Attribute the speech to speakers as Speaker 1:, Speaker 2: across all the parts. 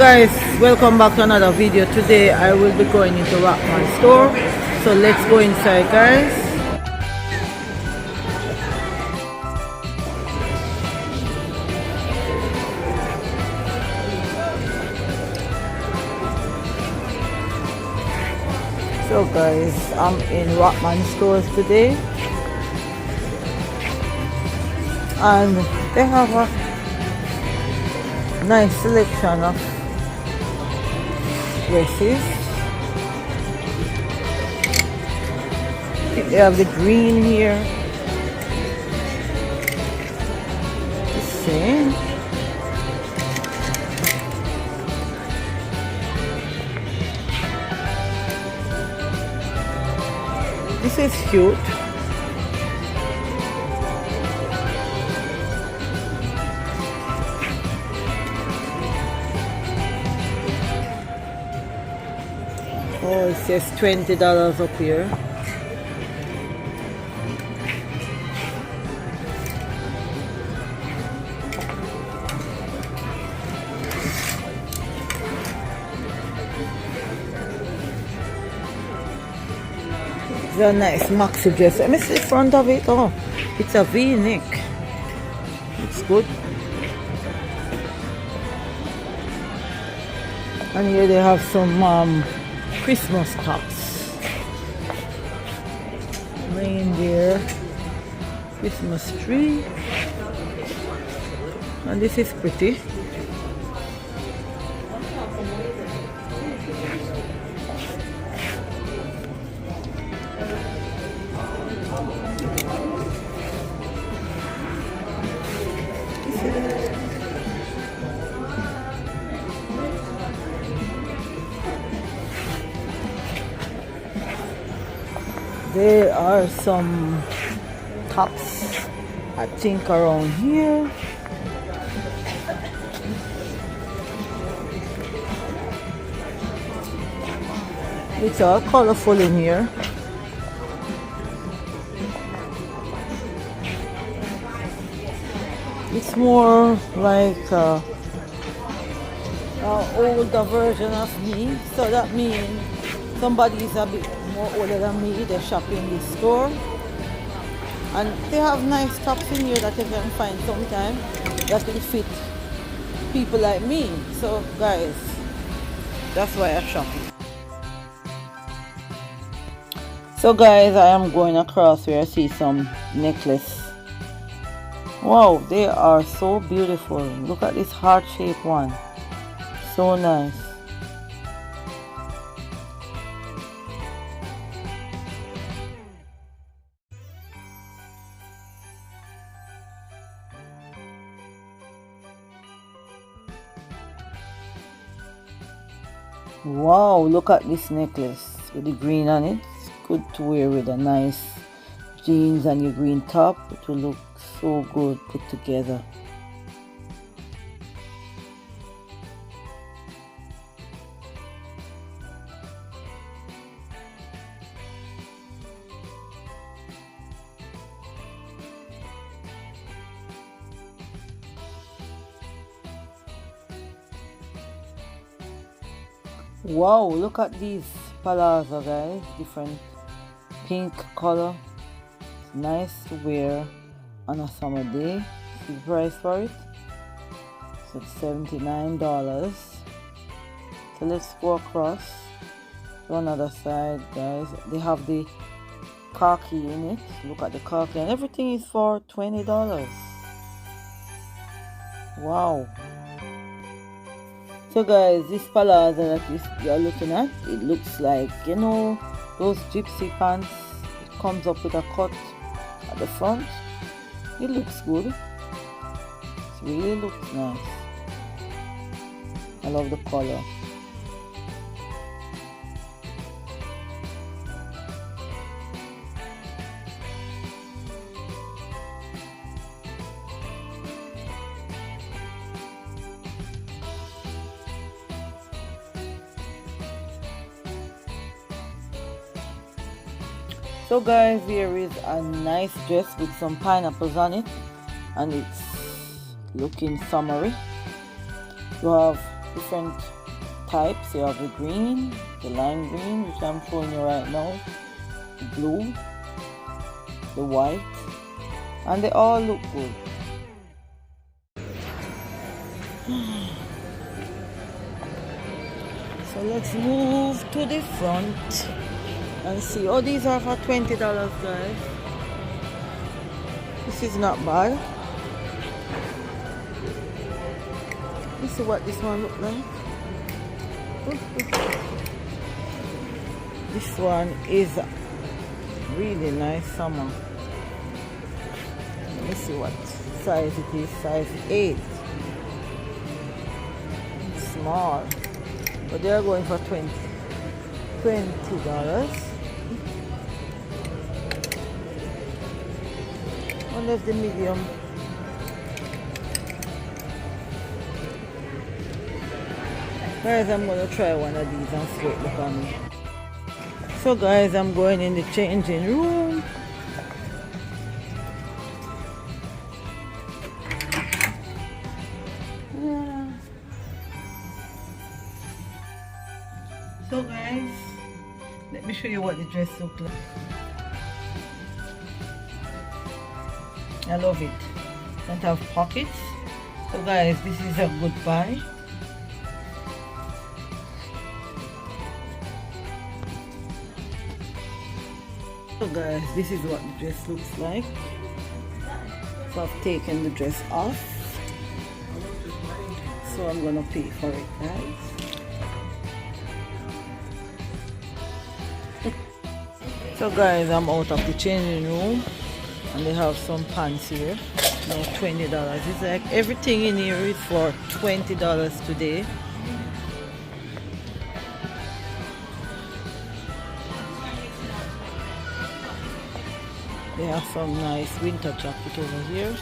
Speaker 1: guys, welcome back to another video. Today I will be going into Rockmons store, so let's go inside, guys. So guys, I'm in Rockmons stores today, and they have a nice selection of dresses. They have the green here. The same. This is cute. Oh, it says $20 up here. It's a nice maxi dress. Let me see the front of it. Oh, it's a V-neck. It's good. And here they have some Christmas tops. Reindeer, Christmas tree, and this is pretty. There are some tops, I think, around here. It's all colorful in here. It's more like an older version of me, so that means somebody is a bit more older than me. They shop in this store, and they have nice tops in here that you can find sometime that will fit people like me. So guys, that's why I shop. So guys, I am going across where I see some necklace. Wow, they are so beautiful. Look at this heart-shaped one, so nice. Wow, look at this necklace with the green on it. It's good to wear with a nice jeans and your green top. It will look so good put together. Wow, look at these palazzo, guys. Different pink color. It's nice to wear on a summer day. See the price for it? So it's $79. So let's go across to another side, guys. They have the khaki in it. Look at the khaki, and everything is for $20. Wow. So guys, this palazzo that you're looking at, it looks like, you know, those gypsy pants. It comes up with a cut at the front. It looks good. It really looks nice. I love the color. So guys, here is a nice dress with some pineapples on it, and it's looking summery. You have different types. You have the green, the lime green, which I'm showing you right now, the blue, the white, and they all look good. So let's move to the front and see. Oh, these are for $20, guys. This is not bad. Let's see what this one looks like. This one is really nice summer. Let me see what size it is. Size 8. It's small, but they are going for $20. One of the medium. Guys, I'm gonna try one of these and see what look on me. So guys, I'm going in the changing room. Yeah. So guys, let me show you what the dress looks like. I love it. Don't have pockets. So guys, this is a good buy. So guys, this is what the dress looks like. So I've taken the dress off. So I'm gonna pay for it, guys. So guys, I'm out of the changing room and they have some pants here. Now $20. It's like everything in here is for $20 today. They have some nice winter jacket over here.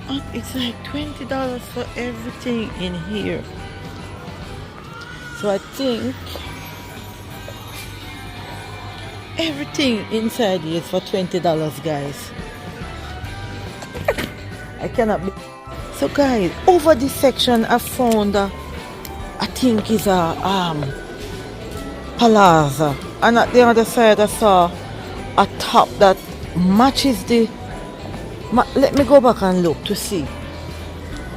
Speaker 1: And it's like $20 for everything in here. So I think everything inside here is for $20, guys. I cannot be. So guys, over this section I found I think is a palazzo, and at the other side I saw a top that matches the let me go back and look to see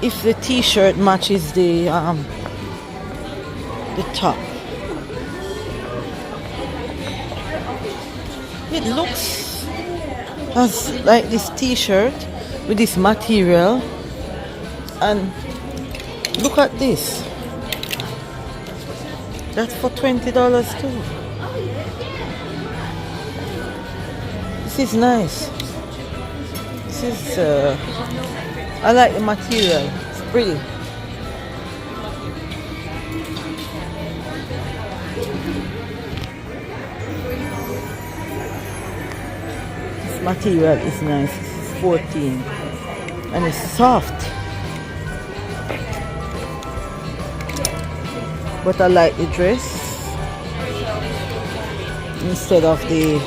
Speaker 1: if the t-shirt matches the top. It looks as like this t-shirt with this material, and look at this. That's for $20 too. This is nice. This is I like the material. It's pretty. This material is nice. This is 14 and it's soft. But I like the dress instead of the.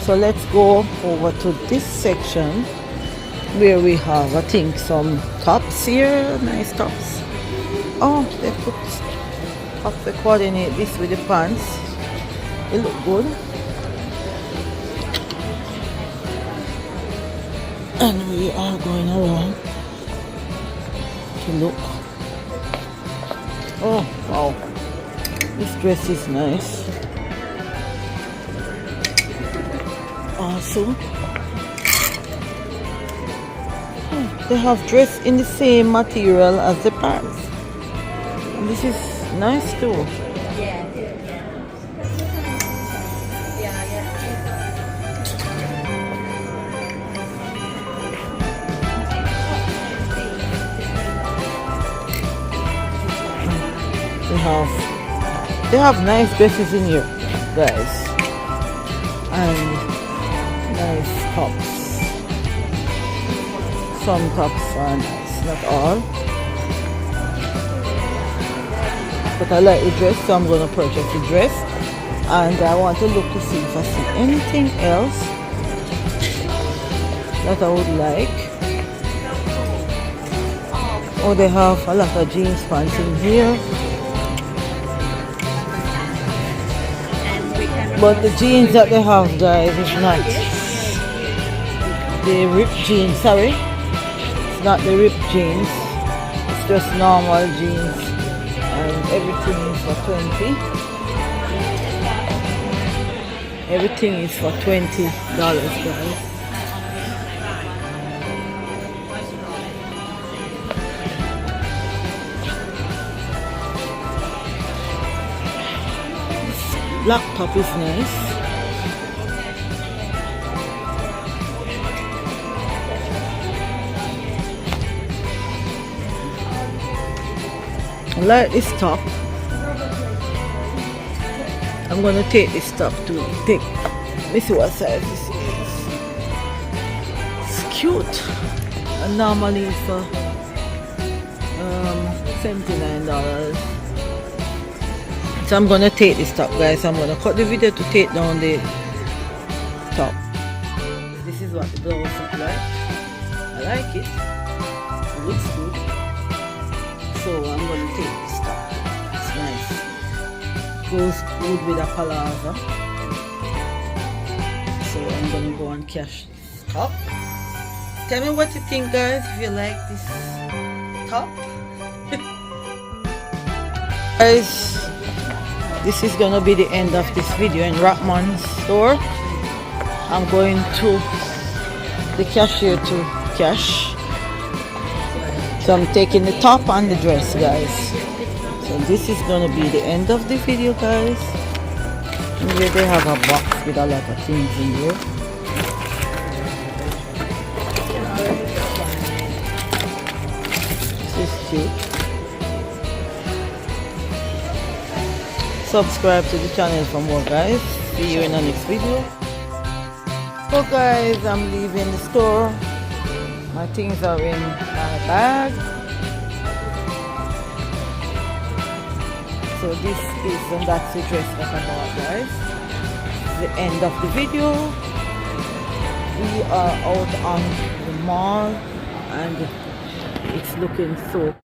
Speaker 1: So let's go over to this section where we have, I think, some tops here, nice tops. Oh, they put up the coordinate this with the pants. They look good. And we are going around to look. Oh, wow. This dress is nice. Also, they have dress in the same material as the pants. And this is nice too. They have nice dresses in here, guys, and nice tops. Some tops are nice, not all, but I like the dress, so I'm going to purchase the dress, and I want to look to see if I see anything else that I would like. Oh, they have a lot of jeans pants in here. But the jeans that they have, guys, is not the ripped jeans. Sorry, it's not the ripped jeans. It's just normal jeans, and everything is for 20. Everything is for $20, guys. Black top is nice. I like this top. I'm gonna take this top to take. Let me see what size this is. It's cute. And normally it's for $79. So I'm gonna take this top, guys. I'm gonna cut the video to take down the top. This is what the blouse looks like. I like it. It looks good. So I'm gonna take this top. It's nice. Goes good with a palazzo. So I'm gonna go and cash this top. Tell me what you think, guys, if you like this top. Guys, this is gonna be the end of this video in Rockmons store. I'm going to the cashier to cash. So I'm taking the top and the dress, guys. So this is gonna be the end of the video, guys. And here they have a box with a lot of things in here. This is cute. Subscribe to the channel for more, guys. See you in the next video. So guys, I'm leaving the store. My things are in my bag. So this is, and that's the dress that I bought, guys. The end of the video. We are out on the mall and it's looking so